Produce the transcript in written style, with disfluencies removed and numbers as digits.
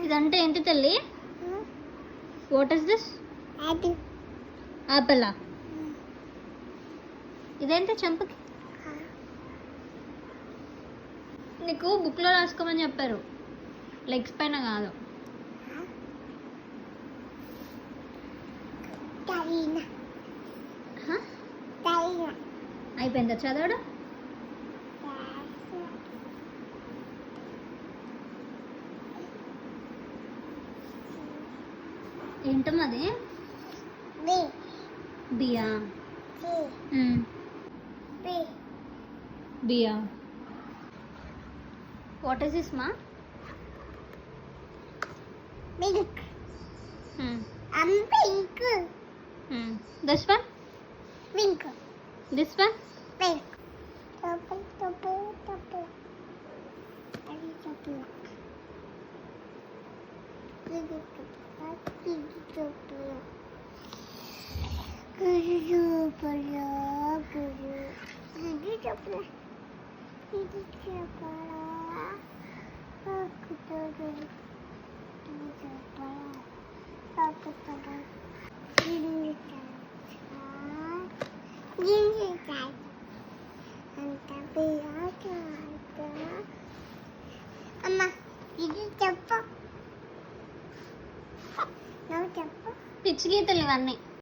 ఇదంటే ఏంటి తల్లి? What is this? ఆపిల్. ఇదేంటి చెంపకి? నీకు బుక్లో రాసుకోమని చెప్పారు, లెగ్స్ పైన కాదు. అయిపోయిందా చదవడం? ఏంటమ్మది? బియా. బియా. వాట్ ఇస్ దిస్ మా? Pink. I'm pink. This one? Pink. This one? Pink. Purple. అమ్మా ఇది చెప్పు, నువ్వు చెప్పు. పిచ్చి గీతలు ఇవన్నీ.